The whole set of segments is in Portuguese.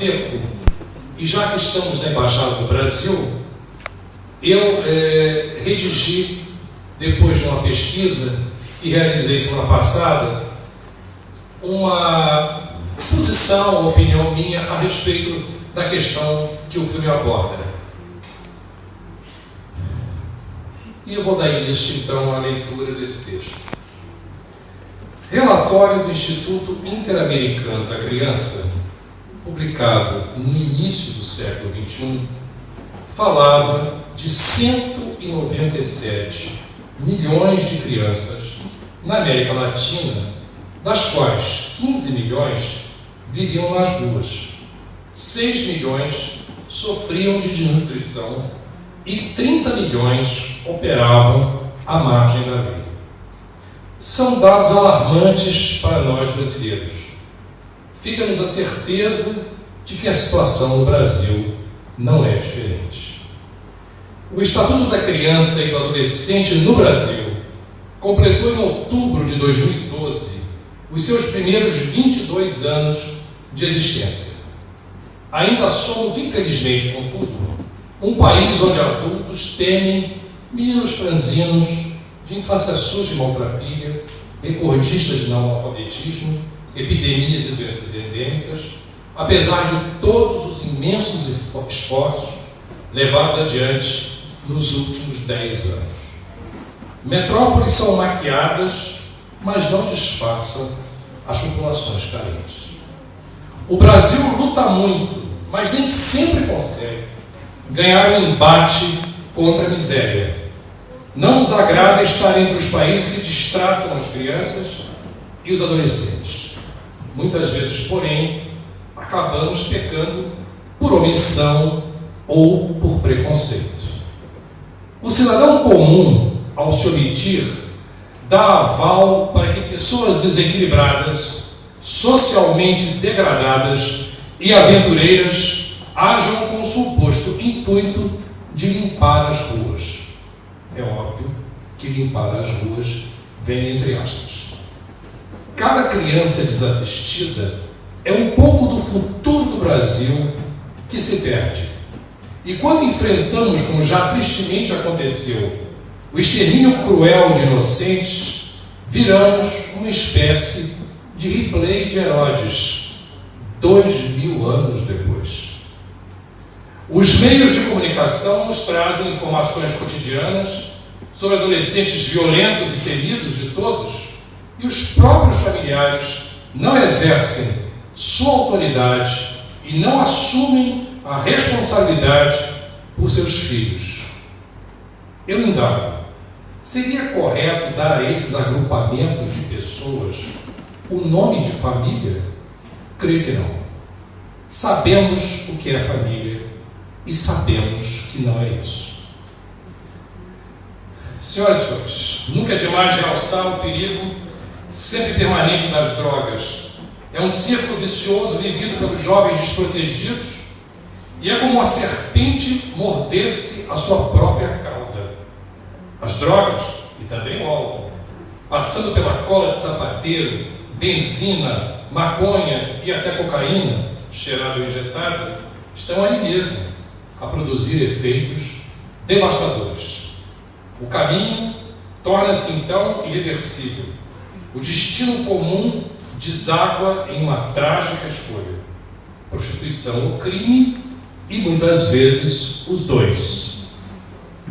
seco. E já que estamos na Embaixada do Brasil, eu redigi, depois de uma pesquisa que realizei semana passada, uma posição, uma opinião minha a respeito da questão que o filme aborda. E eu vou dar início, então, à leitura desse texto. Relatório do Instituto Interamericano da Criança, publicado no início do século XXI, falava de 197 milhões de crianças na América Latina, das quais 15 milhões viviam nas ruas, 6 milhões sofriam de desnutrição e 30 milhões operavam à margem da lei. São dados alarmantes para nós brasileiros. Fica-nos a certeza de que a situação no Brasil não é diferente. O Estatuto da Criança e do Adolescente no Brasil completou em outubro de 2012 os seus primeiros 22 anos de existência. Ainda somos, infelizmente, contudo, um país onde adultos temem meninos franzinos de infância suja e maltrapilha, recordistas de analfabetismo, epidemias e doenças endêmicas, apesar de todos os imensos esforços levados adiante nos últimos 10 anos. Metrópoles são maquiadas, mas não disfarçam as populações carentes. O Brasil luta muito, mas nem sempre consegue ganhar um embate contra a miséria. Não nos agrada estar entre os países que distratam as crianças e os adolescentes. Muitas vezes, porém, acabamos pecando por omissão ou por preconceito. O cidadão comum, ao se omitir, dá aval para que pessoas desequilibradas, socialmente degradadas e aventureiras ajam com o suposto intuito de limpar as ruas. É óbvio que limpar as ruas vem entre aspas. Cada criança desassistida é um pouco do futuro do Brasil que se perde. E quando enfrentamos, como já tristemente aconteceu, o extermínio cruel de inocentes, viramos uma espécie de replay de Herodes, 2000 anos depois. Os meios de comunicação nos trazem informações cotidianas sobre adolescentes violentos e temidos de todos, e os próprios familiares não exercem sua autoridade e não assumem a responsabilidade por seus filhos. Eu indago, seria correto dar a esses agrupamentos de pessoas o nome de família? Creio que não. Sabemos o que é família e sabemos que não é isso. Senhoras e senhores, nunca é demais realçar o perigo sempre permanente das drogas. É um círculo vicioso vivido pelos jovens desprotegidos e é como uma serpente mordesse a sua própria cauda. As drogas, e também o álcool, passando pela cola de sapateiro, benzina, maconha e até cocaína, cheirada ou injetada, estão aí mesmo a produzir efeitos devastadores. O caminho torna-se então irreversível. O destino comum deságua em uma trágica escolha: prostituição ou crime, e muitas vezes os dois,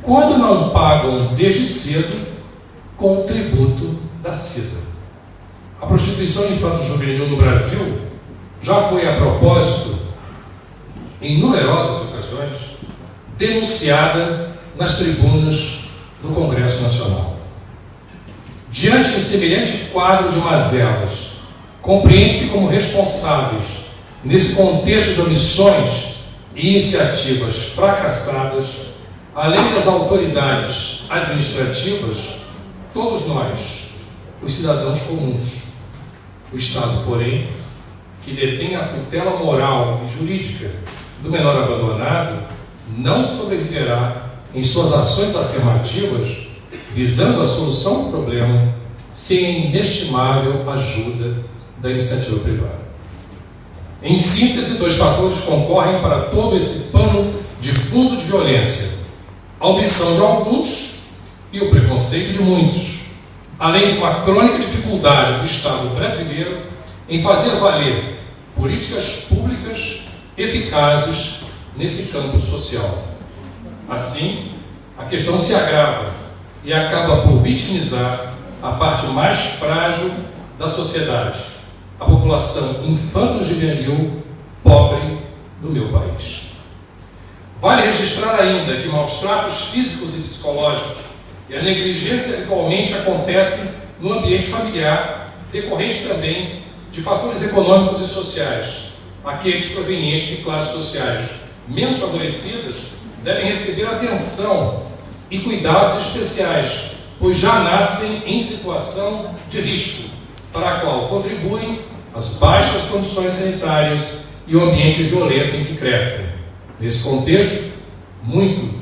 quando não pagam desde cedo com o tributo da SIDA. A prostituição infanto-juvenil no Brasil já foi, a propósito, em numerosas ocasiões, denunciada nas tribunas do Congresso Nacional. Diante de semelhante quadro de mazelas, compreende-se como responsáveis, nesse contexto de omissões e iniciativas fracassadas, além das autoridades administrativas, todos nós, os cidadãos comuns. O Estado, porém, que detém a tutela moral e jurídica do menor abandonado, não sobreviverá em suas ações afirmativas, visando a solução do problema, sem a inestimável ajuda da iniciativa privada. Em síntese, 2 fatores concorrem para todo esse pano de fundo de violência: a omissão de alguns e o preconceito de muitos, além de uma crônica dificuldade do Estado brasileiro em fazer valer políticas públicas eficazes nesse campo social. Assim, a questão se agrava e acaba por vitimizar a parte mais frágil da sociedade, a população infanto-juvenil pobre do meu país. Vale registrar ainda que maus-tratos físicos e psicológicos e a negligência habitualmente acontecem no ambiente familiar, decorrente também de fatores econômicos e sociais. Aqueles provenientes de classes sociais menos favorecidas devem receber atenção e cuidados especiais, pois já nascem em situação de risco, para a qual contribuem as baixas condições sanitárias e o ambiente violento em que crescem. Nesse contexto muito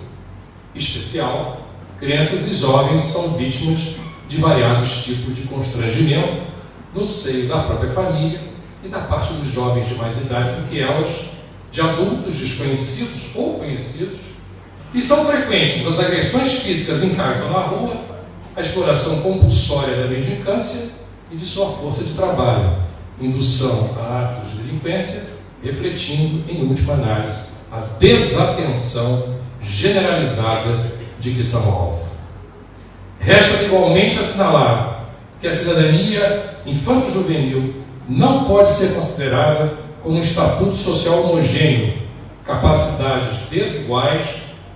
especial, crianças e jovens são vítimas de variados tipos de constrangimento no seio da própria família e da parte dos jovens de mais idade do que elas, de adultos desconhecidos ou conhecidos, e são frequentes as agressões físicas em casa ou na rua, a exploração compulsória da mendicância e de sua força de trabalho, indução a atos de delinquência, refletindo, em última análise, a desatenção generalizada de que são alvo. Resta igualmente assinalar que a cidadania infanto-juvenil não pode ser considerada como um estatuto social homogêneo. Capacidades desiguais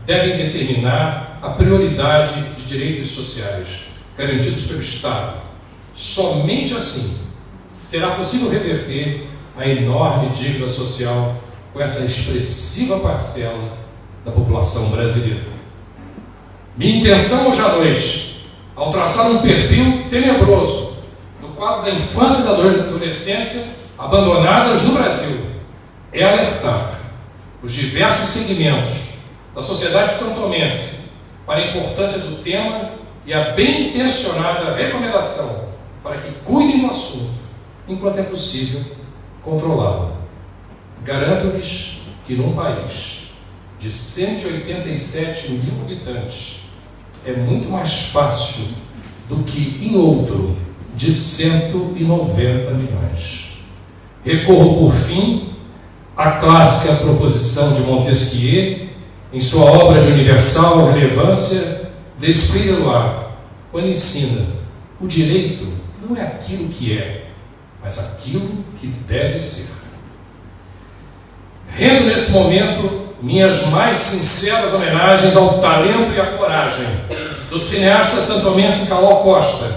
devem determinar a prioridade de direitos sociais garantidos pelo Estado. Somente assim será possível reverter a enorme dívida social com essa expressiva parcela da população brasileira. Minha intenção hoje à noite, ao traçar um perfil tenebroso do quadro da infância e da adolescência abandonadas no Brasil, é alertar os diversos segmentos da sociedade santomense para a importância do tema e a bem-intencionada recomendação para que cuidem do assunto, enquanto é possível controlá-lo. Garanto-lhes que num país de 187 mil habitantes é muito mais fácil do que em outro de 190 milhões. Recorro, por fim, à clássica proposição de Montesquieu, em sua obra de universal relevância, L'Esprit de Loi, quando ensina: o direito não é aquilo que é, mas aquilo que deve ser. Rendo nesse momento minhas mais sinceras homenagens ao talento e à coragem do cineasta santomense Caló Costa,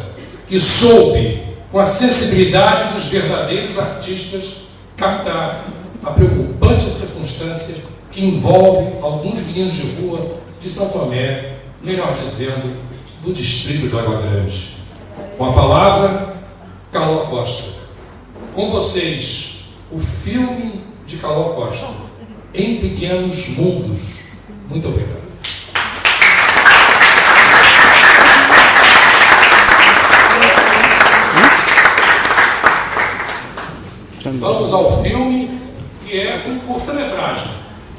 que soube, com a sensibilidade dos verdadeiros artistas, captar a preocupante circunstância que envolve alguns meninos de rua de São Tomé, melhor dizendo, do distrito de Água Grande. Com a palavra, Caló Costa. Com vocês, o filme de Caló Costa, Em Pequenos Mundos. Muito obrigado. Vamos ao filme, que é um curta-metragem.